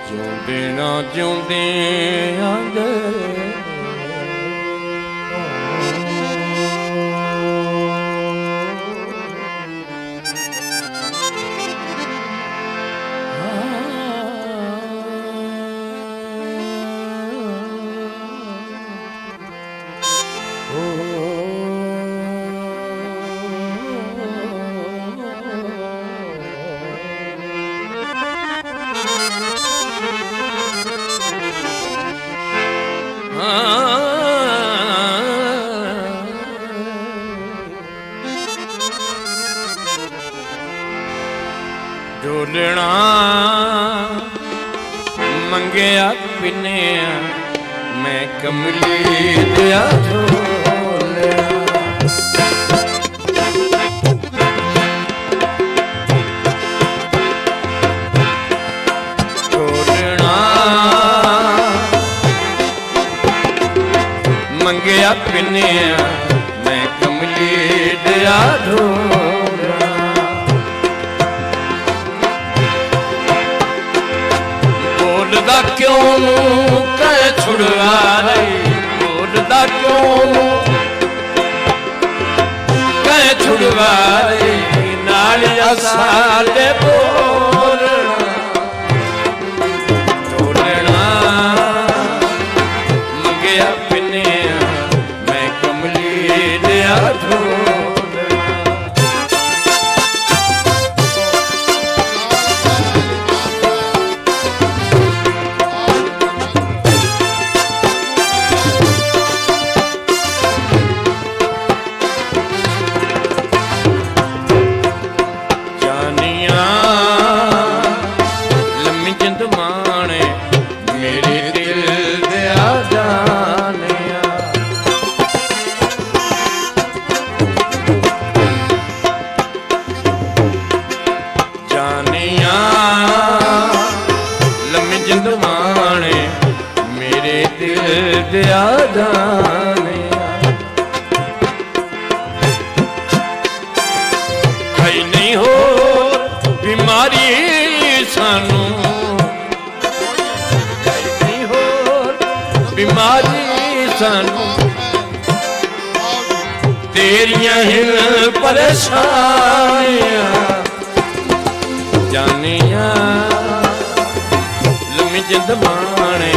ਜਿਉਂਦੇ ਨਾ ਜਿਉਂਦੇ ਆਂਦੇ ढोलना मंगया पिनिया मैं कमली दिया ढोलना ढोलना मंगया पिनिया मैं कमली दिया ढोलना बोलदा क्यों कह छुड़वा रही बोलदा क्यों कह छुड़वा रही नालिया साले बोलना ढोलना मंगया पिनिया मैं कमली दिया ढोलना दिया जानिया कई नहीं हो बीमारी सानू कई नहीं हो बीमारी सानू तेरियां हिल परेशानियां जानिया लम्मी जिंद माने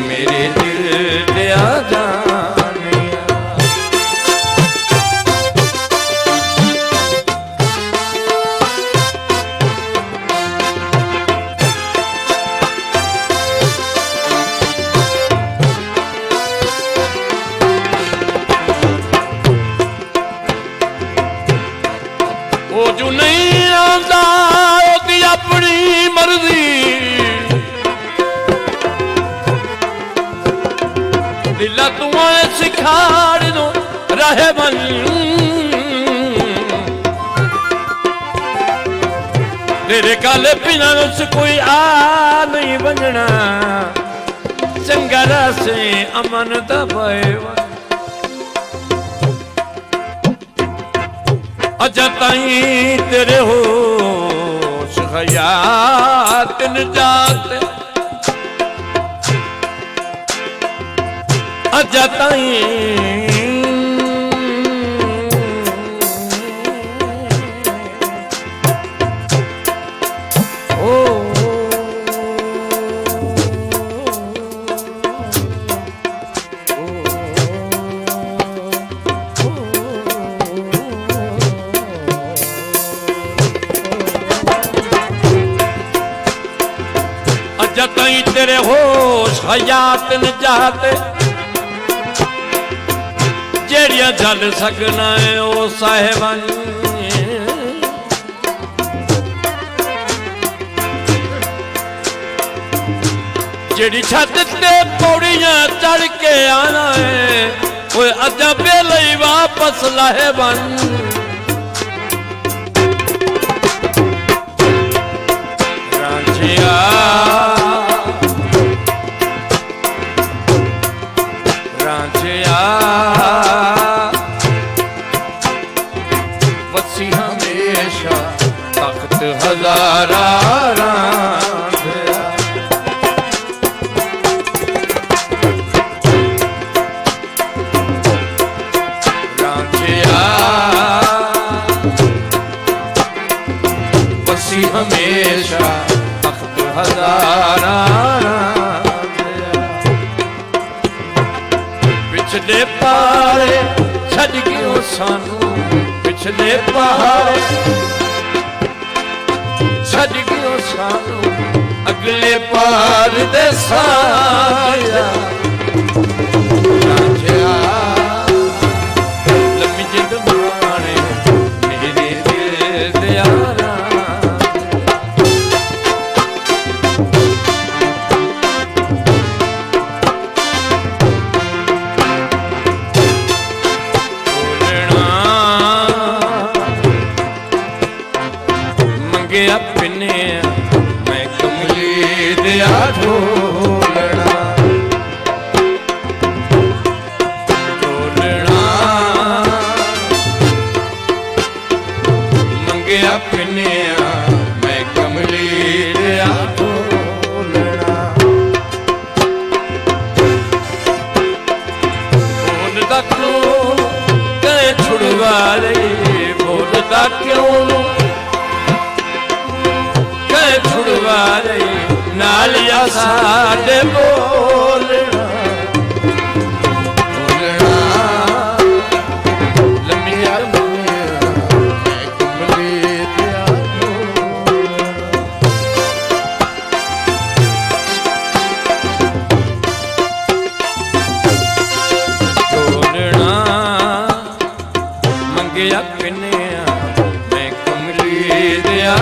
मेरे दिल दिया जानिया वो जो नहीं आंदा ओदी अपनी मर्जी दिला तुम्हें सिखाड़ दो रहे बन तेरे काले बिना से कोई आ नहीं बनना चंगा से अमन दबाए अजा ताई तेरे होश हयात निजात अजा ताई ओ अजा ताई तेरे होश हयात निजात जेड़िया चल सकना है ओ साहिबान जेड़ी छत ते पौड़ियां चढ़ के आना है ओए अजा बेले वापस लाहे बन रांझे ਰਾਂਝਿਆ ਰਾਂਝਿਆ ਵਸੀ ਹਮੇਸ਼ਾ ਤਖਤ ਹਜ਼ਾਰਾ ਰਾਂਝਿਆ ਰਾਂਝਿਆ ਵਸੀ ਹਮੇਸ਼ਾ ਤਖਤ ਹਜ਼ਾਰਾ ਪਿਛਲੇ ਪਾਰੇ ਛੱਡ ਗਿਓ ਸਾਨੂੰ ਪਿਛਲੇ ਪਾਰੇ ਛੱਡ ਗਿਓ ਸਾਨੂੰ ਅਗਲੇ ਪਾਰ ਦੇ ਸਾਇਆ ਰਾਂਝਿਆ ਲੰਮੀ ਜਿੰਦ ਮਾਣੇ ਮੇਰੇ ਦਿਲ ਦੇ ਯਾਰਾ ਮੰਗਿਆ ਪਿੰਨੇ ਮੈਂ ਕਮਲੀ ਦਿਆ ਢੋਲਣਾ ਢੋਲਣਾ ਮੰਗਿਆ ਪਿੰਨੇ ਮੈਂ ਕਮਲੀ ਦਿਆ ਢੋਲਣਾ ਬੋਲਦਾ ਕਿਉਂ ਕਹੇ ਛੁੜਵਾ ਰਹੀ ਬੋਲਦਾ ਕਿਉਂ ਛੁੜਵਾ ਰਹੀ ਨਾਲਿਆ ਸਾਡੇ ਬੋਲਣਾ ਬੋਲਣਾ ਲੰਮੀਆਂ ਲੰਮੀਆਂ ਮੈਂ ਕਮਲੀ ਦਿਆ ਢੋਲਣਾ ਮੰਗਿਆ ਕਿੰਨਿਆ ਮੈਂ ਕਮਲੀ ਦਿਆ